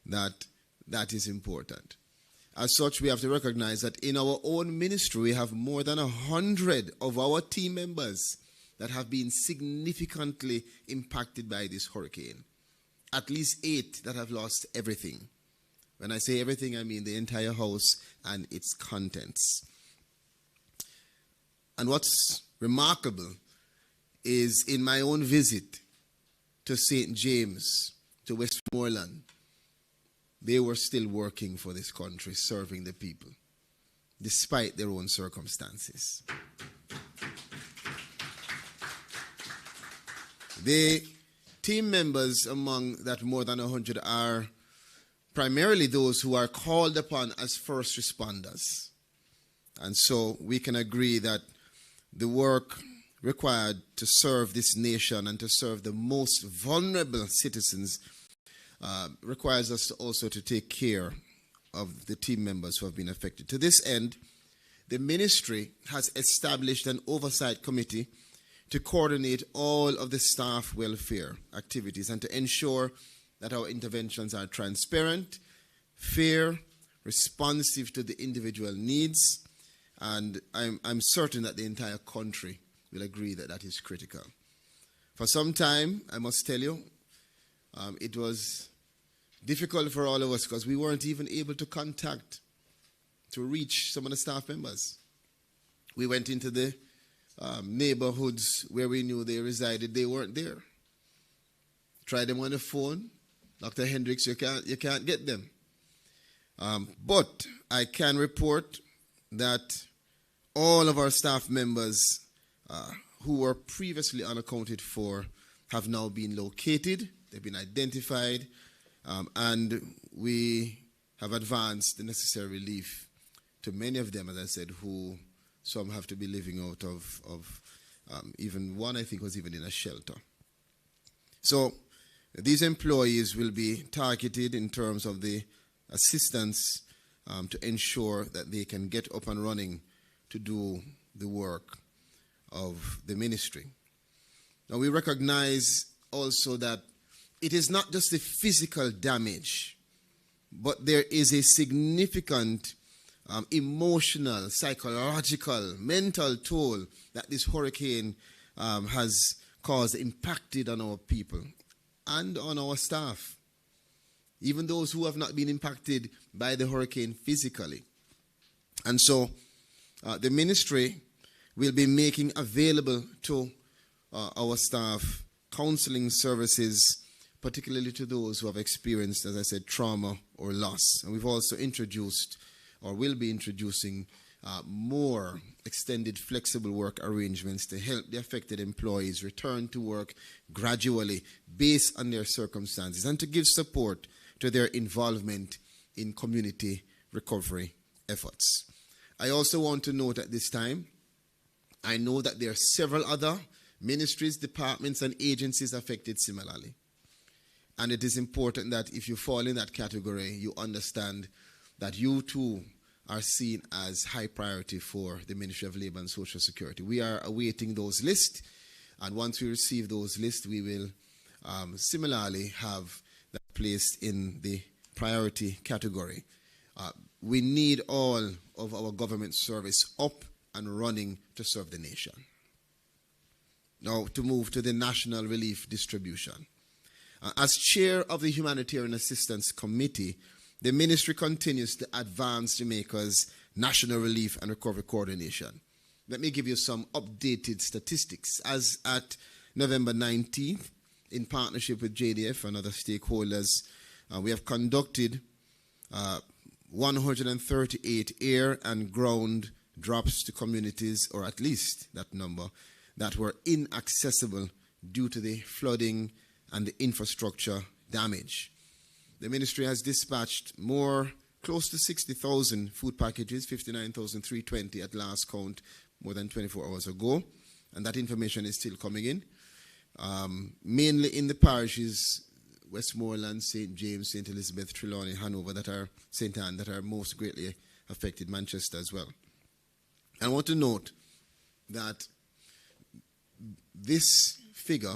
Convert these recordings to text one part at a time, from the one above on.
that is important. As such, we have to recognize that in our own ministry, we have more than 100 of our team members that have been significantly impacted by this hurricane. At least 8 that have lost everything. When I say everything, I mean the entire house and its contents. And what's remarkable is in my own visit to St. James, to Westmoreland, they were still working for this country, serving the people, despite their own circumstances. The team members among that more than 100 are primarily those who are called upon as first responders. And so we can agree that the work required to serve this nation and to serve the most vulnerable citizens requires us also to take care of the team members who have been affected. To this end, the ministry has established an oversight committee to coordinate all of the staff welfare activities and to ensure that our interventions are transparent, fair, responsive to the individual needs, and I'm certain that the entire country will agree that that is critical. For some time, I must tell you, it was difficult for all of us because we weren't even able to reach some of the staff members. We went into the neighborhoods where we knew they resided, they weren't there. Tried them on the phone. Dr. Hendricks, you can't get them. But I can report that all of our staff members who were previously unaccounted for have now been located, they've been identified, and we have advanced the necessary relief to many of them, as I said, who some have to be living out of even one I think was even in a shelter. So these employees will be targeted in terms of the assistance to ensure that they can get up and running to do the work of the ministry. Now we recognize also that it is not just the physical damage, but there is a significant emotional, psychological, mental toll that this hurricane has caused, impacted on our people and on our staff, even those who have not been impacted by the hurricane physically. And so the ministry will be making available to our staff counseling services, particularly to those who have experienced, as I said, trauma or loss. And we've also introduced, or will be introducing, more extended flexible work arrangements to help the affected employees return to work gradually based on their circumstances and to give support to their involvement in community recovery efforts. I also want to note at this time, I know that there are several other ministries, departments, and agencies affected similarly. And it is important that if you fall in that category, you understand that you too are seen as high priority for the Ministry of Labour and Social Security. We are awaiting those lists, and once we receive those lists, we will similarly have that placed in the priority category. We need all of our government service up and running to serve the nation. Now, to move to the national relief distribution. As chair of the Humanitarian Assistance Committee, the ministry continues to advance Jamaica's national relief and recovery coordination. Let me give you some updated statistics. As at November 19th, in partnership with JDF and other stakeholders, we have conducted 138 air and ground drops to communities, or at least that number, that were inaccessible due to the flooding and the infrastructure damage. The ministry has dispatched close to 60,000 food packages, 59,320 at last count, more than 24 hours ago, and that information is still coming in, mainly in the parishes Westmoreland, St. James, St. Elizabeth, Trelawney, Hanover, St. Anne, that are most greatly affected, Manchester as well. I want to note that this figure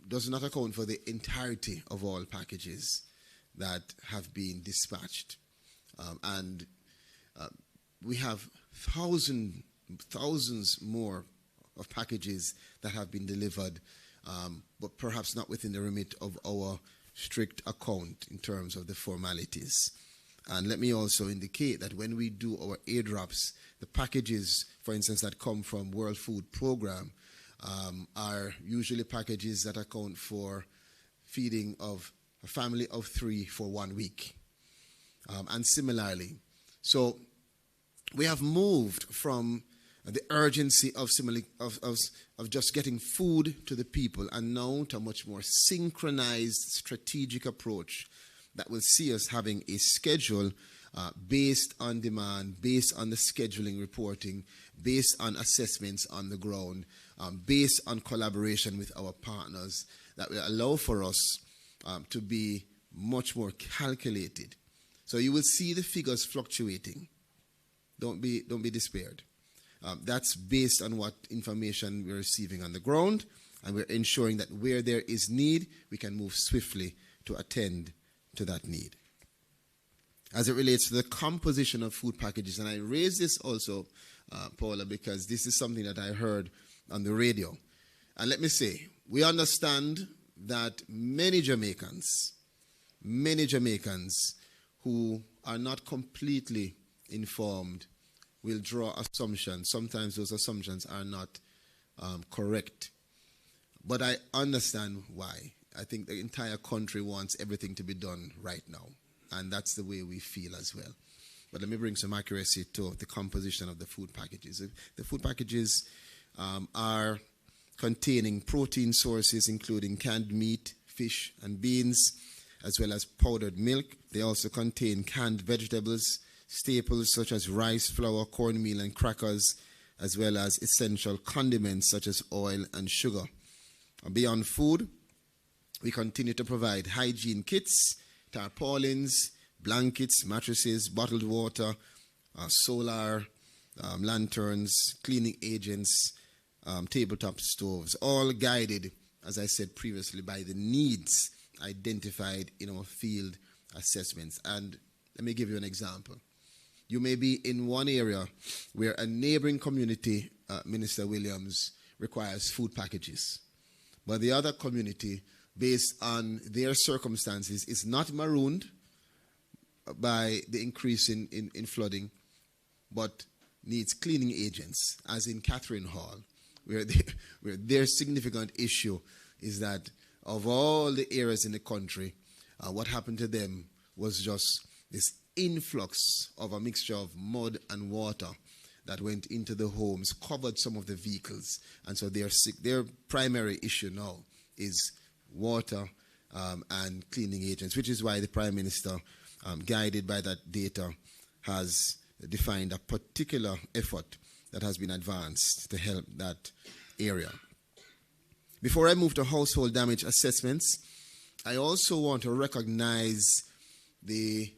does not account for the entirety of all packages. that have been dispatched. And we have thousands more of packages that have been delivered, but perhaps not within the remit of our strict account in terms of the formalities. And let me also indicate that when we do our airdrops, the packages, for instance, that come from World Food Program are usually packages that account for feeding of a family of 3 for 1 week. And similarly, so we have moved from the urgency of just getting food to the people, and now to a much more synchronized strategic approach that will see us having a schedule based on demand, based on the scheduling reporting, based on assessments on the ground, based on collaboration with our partners, that will allow for us to be much more calculated. So you will see the figures fluctuating. Don't be despaired. That's based on what information we're receiving on the ground, and we're ensuring that where there is need, we can move swiftly to attend to that need. As it relates to the composition of food packages, and I raise this also, Paula, because this is something that I heard on the radio. And let me say, we understand that many Jamaicans who are not completely informed will draw assumptions. Sometimes those assumptions are not correct. But I understand why. I think the entire country wants everything to be done right now. And that's the way we feel as well. But let me bring some accuracy to the composition of the food packages. The food packages are containing protein sources, including canned meat, fish, and beans, as well as powdered milk. They also contain canned vegetables, staples such as rice, flour, cornmeal, and crackers, as well as essential condiments such as oil and sugar. And beyond food, we continue to provide hygiene kits, tarpaulins, blankets, mattresses, bottled water, solar lanterns, cleaning agents, tabletop stoves, all guided, as I said previously, by the needs identified in our field assessments. And let me give you an example. You may be in one area where a neighboring community, Minister Williams, requires food packages. But the other community, based on their circumstances, is not marooned by the increase in flooding, but needs cleaning agents, as in Catherine Hall, where their significant issue is that of all the areas in the country, what happened to them was just this influx of a mixture of mud and water that went into the homes, covered some of the vehicles. And so their primary issue now is water and cleaning agents, which is why the Prime Minister, guided by that data, has defined a particular effort that has been advanced to help that area. Before I move to household damage assessments, I also want to recognize the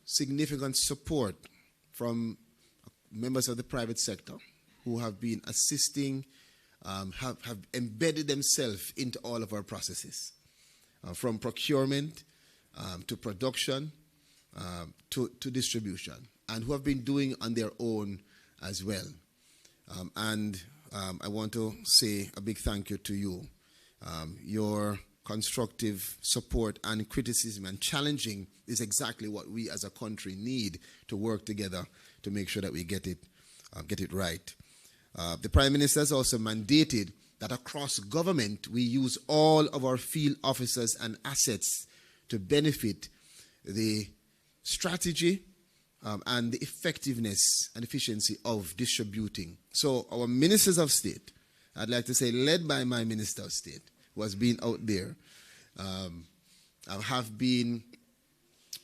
significant support from members of the private sector who have been assisting, have embedded themselves into all of our processes, from procurement to production to distribution, and who have been doing on their own as well. I want to say a big thank you to you. Your constructive support and criticism and challenging is exactly what we as a country need to work together to make sure that we get it right. The Prime Minister has also mandated that across government we use all of our field officers and assets to benefit the strategy and the effectiveness and efficiency of distributing. So our ministers of state, I'd like to say led by my Minister of State, who has been out there, have been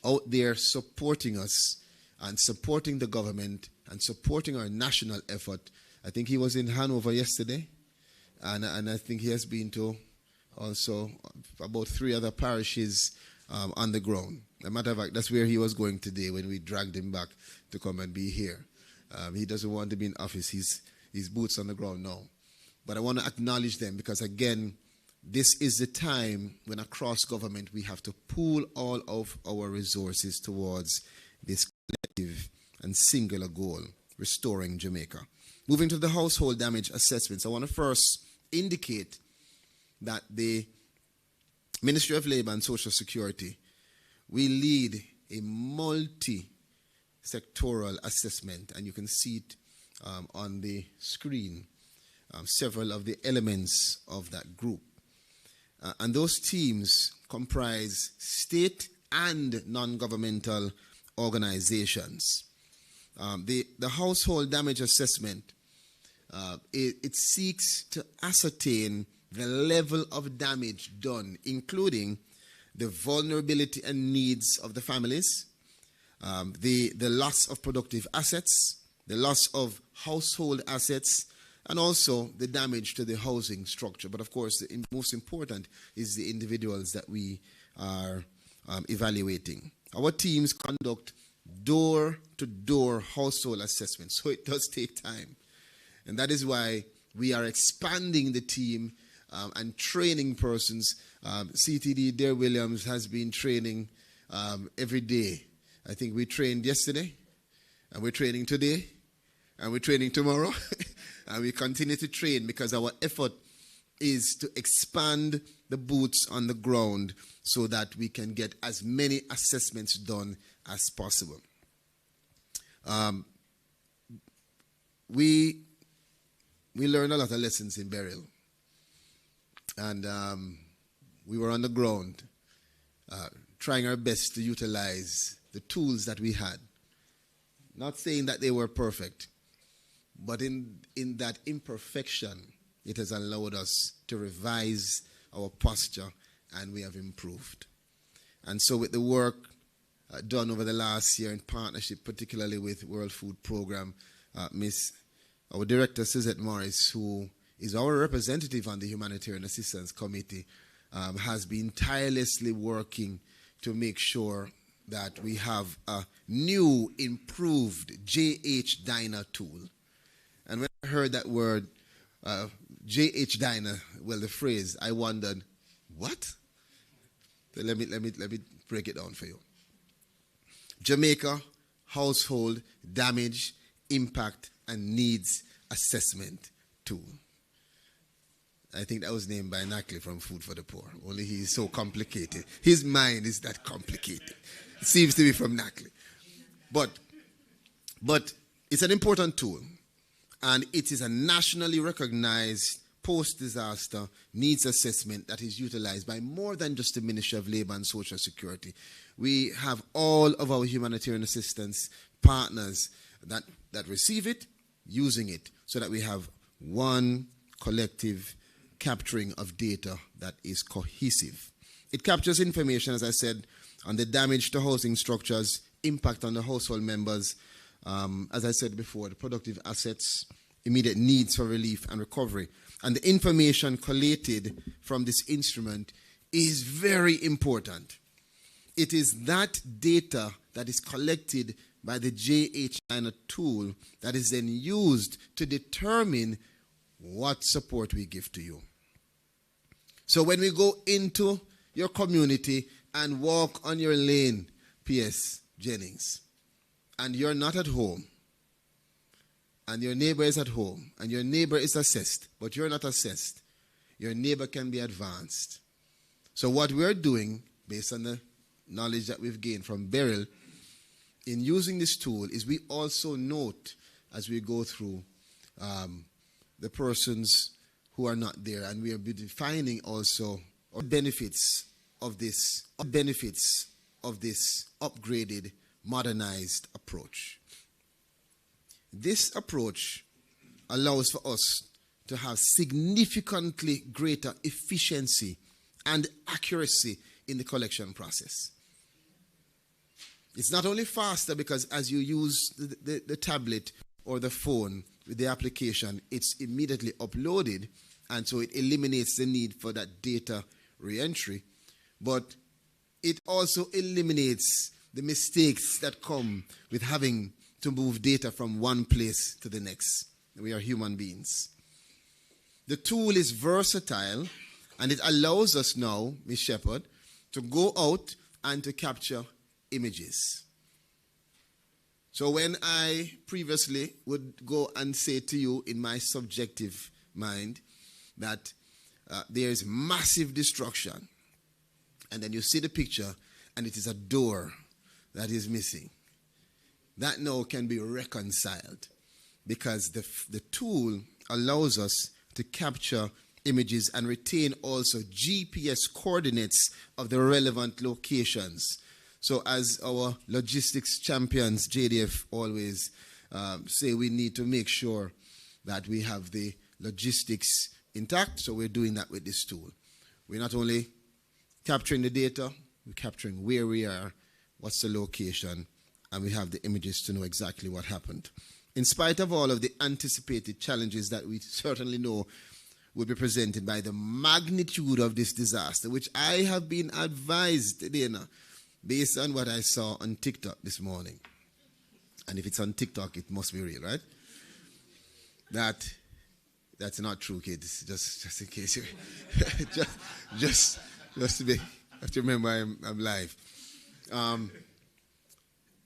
out there supporting us and supporting the government and supporting our national effort. I think he was in Hanover yesterday, and I think he has been to also about 3 other parishes on the ground. As a matter of fact, that's where he was going today when we dragged him back to come and be here. He doesn't want to be in office. He's boots on the ground now. But I want to acknowledge them because, again, this is the time when across government we have to pool all of our resources towards this collective and singular goal, restoring Jamaica. Moving to the household damage assessments, I want to first indicate that the Ministry of Labour and Social Security, we lead a multi-sectoral assessment, and you can see it on the screen, several of the elements of that group. And those teams comprise state and non-governmental organizations. The household damage assessment, it seeks to ascertain the level of damage done, including the vulnerability and needs of the families, the loss of productive assets, the loss of household assets, and also the damage to the housing structure. But of course, the most important is the individuals that we are evaluating. Our teams conduct door-to-door household assessments, so it does take time. And that is why we are expanding the team and training persons. CTD Dare Williams has been training every day. I think we trained yesterday, and we're training today, and we're training tomorrow. And we continue to train because our effort is to expand the boots on the ground so that we can get as many assessments done as possible. We learned a lot of lessons in burial. And we were on the ground trying our best to utilize the tools that we had. Not saying that they were perfect, but in that imperfection, it has allowed us to revise our posture, and we have improved. And so with the work done over the last year in partnership, particularly with World Food Programme, our director, Suzette Morris, who is our representative on the Humanitarian Assistance Committee, has been tirelessly working to make sure that we have a new, improved JH Diner tool. And when I heard that word, JH Diner, well, the phrase, I wondered, what? So let me break it down for you. Jamaica Household Damage, Impact, and Needs Assessment Tool. I think that was named by Nackley from Food for the Poor. Only he is so complicated. His mind is that complicated. It seems to be from Nackley. But it's an important tool. And it is a nationally recognized post-disaster needs assessment that is utilized by more than just the Ministry of Labour and Social Security. We have all of our humanitarian assistance partners that receive it, using it, so that we have one collective capturing of data that is cohesive. It captures information, as I said, on the damage to housing structures, impact on the household members, as I said before, the productive assets, immediate needs for relief and recovery. And the information collated from this instrument is very important. It is that data that is collected by the JH tool that is then used to determine what support we give to you. So when we go into your community and walk on your lane, P.S. Jennings, and you're not at home, and your neighbor is at home, and your neighbor is assessed, but you're not assessed, your neighbor can be advanced. So what we're doing, based on the knowledge that we've gained from Beryl, in using this tool, is we also note, as we go through, the persons who are not there, and we are defining also benefits of this upgraded, modernized approach. This approach allows for us to have significantly greater efficiency and accuracy in the collection process. It's not only faster because as you use the tablet or the phone with the application, it's immediately uploaded, and so it eliminates the need for that data re-entry, but it also eliminates the mistakes that come with having to move data from one place to the next. We are human beings. The tool is versatile And it allows us now, Ms. Shepherd, to go out and to capture images. So when I previously would go and say to you in my subjective mind that there is massive destruction, and then you see the picture and it is a door that is missing, that now can be reconciled because the tool allows us to capture images and retain also GPS coordinates of the relevant locations. So as our logistics champions, JDF, always say, we need to make sure that we have the logistics intact. So we're doing that with this tool. We're not only capturing the data, we're capturing where we are, what's the location, and we have the images to know exactly what happened. In spite of all of the anticipated challenges that we certainly know will be presented by the magnitude of this disaster, which I have been advised, Dana, based on what I saw on TikTok this morning. And if it's on TikTok, it must be real, right? That's not true, kids. Just in case you just to be, have to remember I'm live.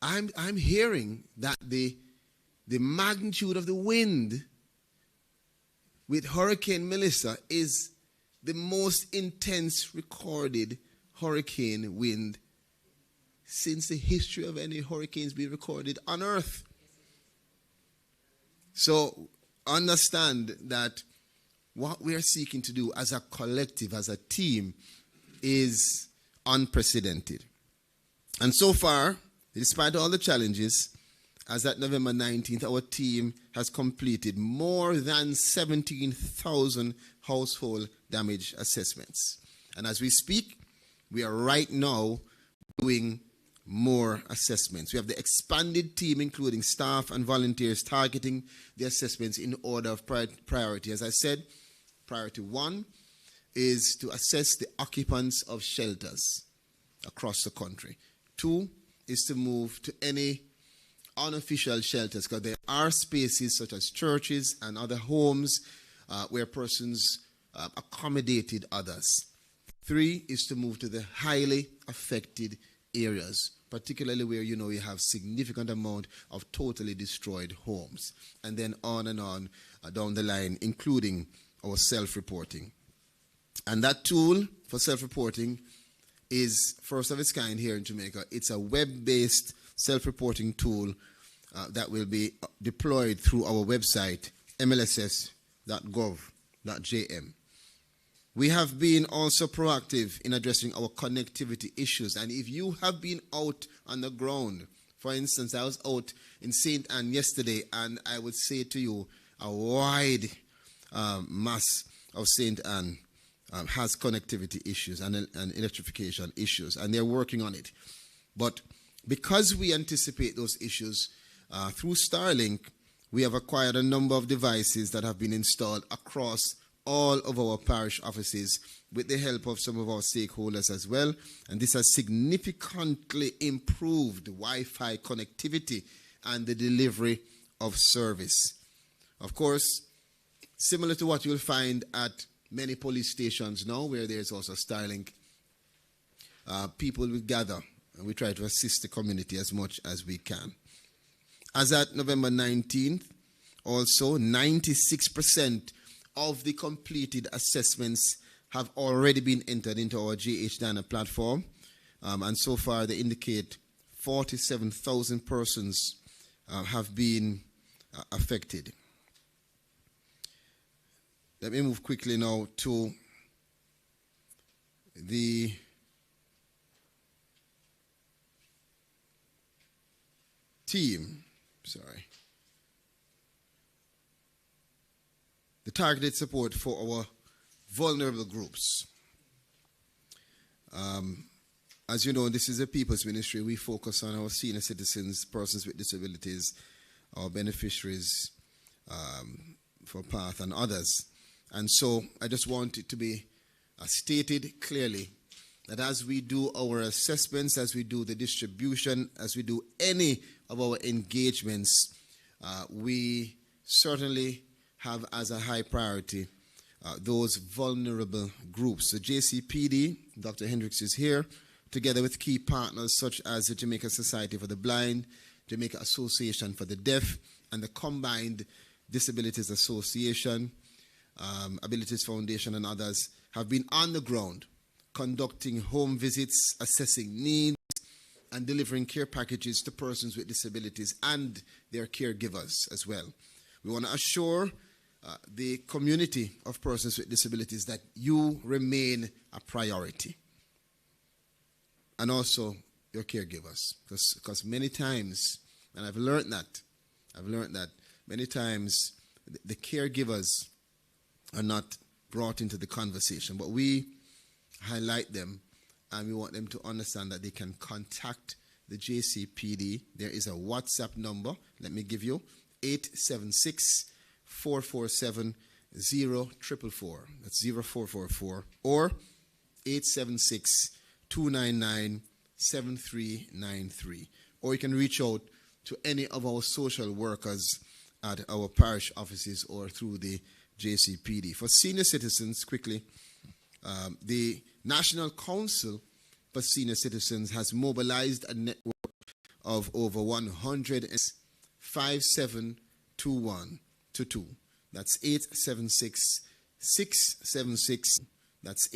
I'm hearing that the magnitude of the wind with Hurricane Melissa is the most intense recorded hurricane wind since the history of any hurricanes being recorded on Earth. So understand that what we are seeking to do as a collective, as a team, is unprecedented. And so far, despite all the challenges, as at November 19th, our team has completed more than 17,000 household damage assessments. And as we speak, we are right now doing more assessments. We have the expanded team, including staff and volunteers, targeting the assessments in order of priority. As I said, priority 1 is to assess the occupants of shelters across the country. 2 is to move to any unofficial shelters, because there are spaces such as churches and other homes where persons accommodated others. 3 is to move to the highly affected areas, particularly where you have significant amount of totally destroyed homes, and then on and on down the line, including our self-reporting. And that tool for self-reporting is first of its kind here in Jamaica. It's a web-based self-reporting tool that will be deployed through our website, mlss.gov.jm. We have been also proactive in addressing our connectivity issues. And if you have been out on the ground, for instance, I was out in St. Anne yesterday, and I would say to you, a wide mass of St. Anne has connectivity issues and electrification issues, and they're working on it. But because we anticipate those issues, through Starlink, we have acquired a number of devices that have been installed across all of our parish offices with the help of some of our stakeholders as well. And this has significantly improved Wi-Fi connectivity and the delivery of service. Of course, similar to what you'll find at many police stations now, where there's also Starlink, people will gather and we try to assist the community as much as we can. As at November 19th, also 96% of the completed assessments have already been entered into our JH Dana platform. And so far they indicate 47,000 persons have been affected. Let me move quickly now to the team. The targeted support for our vulnerable groups. As you know, this is a people's ministry. We focus on our senior citizens, persons with disabilities, our beneficiaries for PATH and others. And so I just want it to be stated clearly that as we do our assessments, as we do the distribution, as we do any of our engagements, we certainly have as a high priority those vulnerable groups. The JCPD, Dr. Hendricks is here, together with key partners such as the Jamaica Society for the Blind, Jamaica Association for the Deaf, and the Combined Disabilities Association, Abilities Foundation, and others, have been on the ground conducting home visits, assessing needs, and delivering care packages to persons with disabilities and their caregivers as well. We want to assure the community of persons with disabilities that you remain a priority, and also your caregivers, because many times, and I've learned that many times the caregivers are not brought into the conversation, but we highlight them, and we want them to understand that they can contact the JCPD. There is a WhatsApp number. Let me give you 876-447-0444. That's 0444, or 876-299-7393. Or you can reach out to any of our social workers at our parish offices or through the JCPD. For senior citizens, quickly, the National Council for Senior Citizens has mobilized a network of over 157-2122. That's 876-676. That's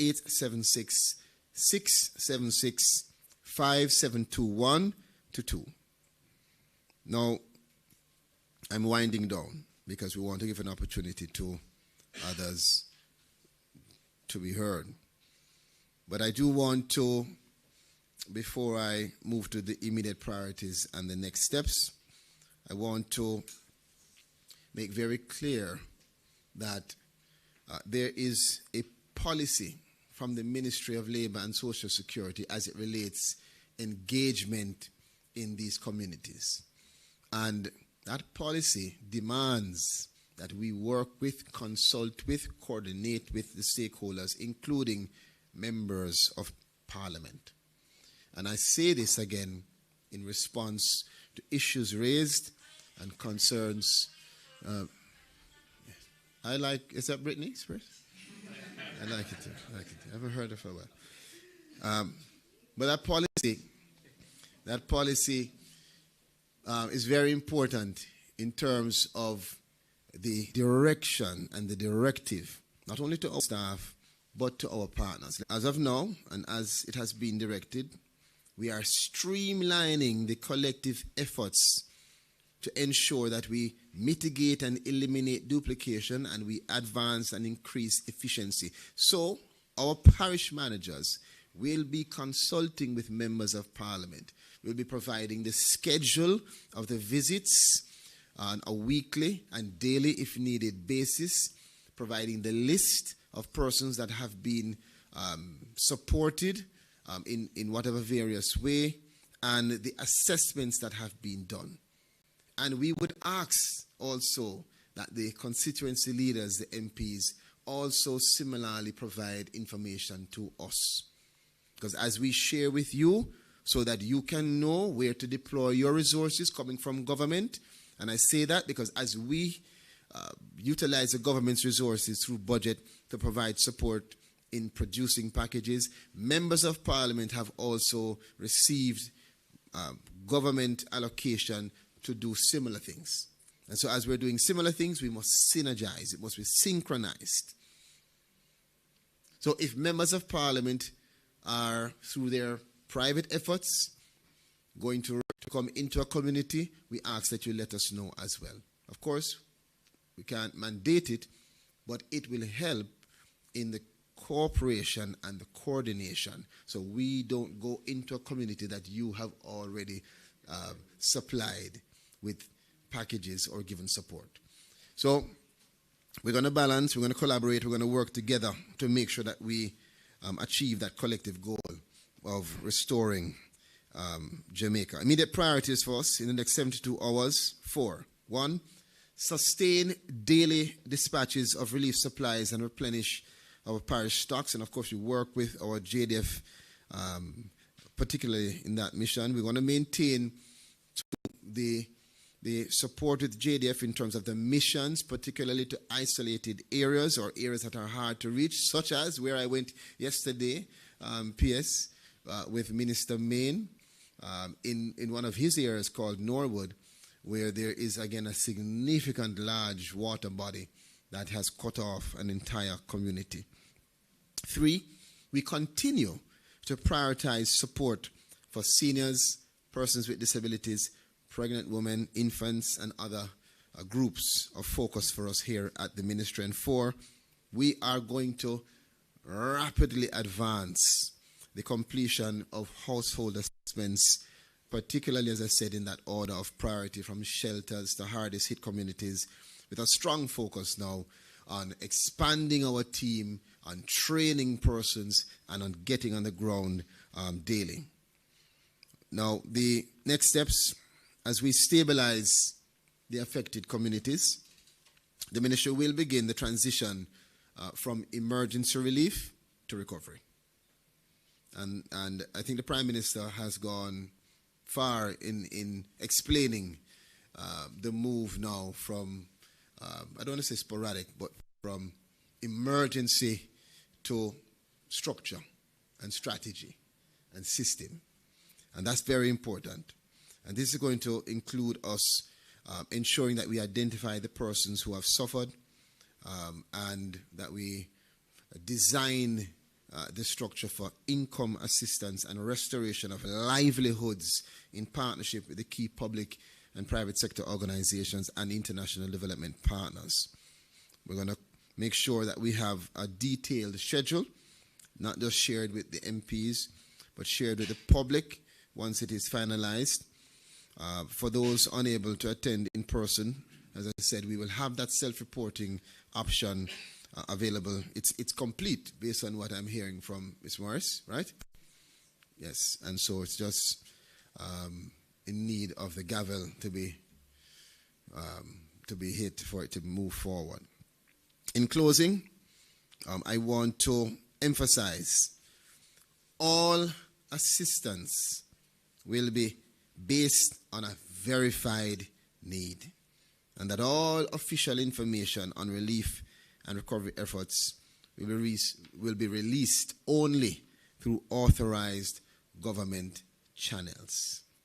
876-676-572122. Now, I'm winding down because we want to give an opportunity to others to be heard. But I do want to, before I move to the immediate priorities and the next steps, I want to make very clear that there is a policy from the Ministry of Labor and Social Security as it relates engagement in these communities. And that policy demands that we work with, consult with, coordinate with the stakeholders, including members of Parliament. And I say this again in response to issues raised and concerns. Is that Britney Spears? I like it too. I haven't heard of her well. But that policy is very important in terms of the direction and the directive, not only to our staff, but to our partners. As of now, and as it has been directed, we are streamlining the collective efforts to ensure that we mitigate and eliminate duplication, and we advance and increase efficiency. So our parish managers will be consulting with members of Parliament. We'll be providing the schedule of the visits on a weekly and daily, if needed, basis, providing the list of persons that have been supported in whatever various way, and the assessments that have been done. And we would ask also that the constituency leaders, the MPs, also similarly provide information to us. Because as we share with you, so that you can know where to deploy your resources coming from government, and I say that because as we utilize the government's resources through budget to provide support in producing packages, members of Parliament have also received government allocation to do similar things. And so as we're doing similar things, we must synergize. It must be synchronized. So if members of Parliament are, through their private efforts, going to come into a community, we ask that you let us know as well. Of course, we can't mandate it, but it will help in the cooperation and the coordination, so we don't go into a community that you have already supplied with packages or given support. So we're going to balance, we're going to collaborate, we're going to work together to make sure that we achieve that collective goal of restoring Jamaica. Immediate priorities for us in the next 72 hours: 4. 1, sustain daily dispatches of relief supplies and replenish our parish stocks. And of course, we work with our JDF, particularly in that mission. We want to maintain the the support with JDF in terms of the missions, particularly to isolated areas or areas that are hard to reach, such as where I went yesterday, PS, with Minister Main, in one of his areas called Norwood, where there is, again, a significant large water body that has cut off an entire community. 3, we continue to prioritize support for seniors, persons with disabilities, pregnant women, infants, and other groups of focus for us here at the ministry. And 4, we are going to rapidly advance the completion of household assessments, particularly, as I said, in that order of priority, from shelters to hardest hit communities, with a strong focus now on expanding our team, on training persons, and on getting on the ground daily. Now, the next steps, as we stabilize the affected communities, the ministry will begin the transition from emergency relief to recovery. And I think the Prime Minister has gone far in explaining the move now from, I don't want to say sporadic, but from emergency to structure and strategy and system. And that's very important. And this is going to include us ensuring that we identify the persons who have suffered and that we design the structure for income assistance and restoration of livelihoods in partnership with the key public and private sector organizations and international development partners. We're going to make sure that we have a detailed schedule, not just shared with the MPs, but shared with the public once it is finalized. For those unable to attend in person, as I said, we will have that self-reporting option available. It's complete based on what I'm hearing from Ms. Morris, right? Yes, and so it's just in need of the gavel to be hit for it to move forward. In closing, I want to emphasize all assistance will be based on a verified need, and that all official information on relief and recovery efforts will be released only through authorized government channels.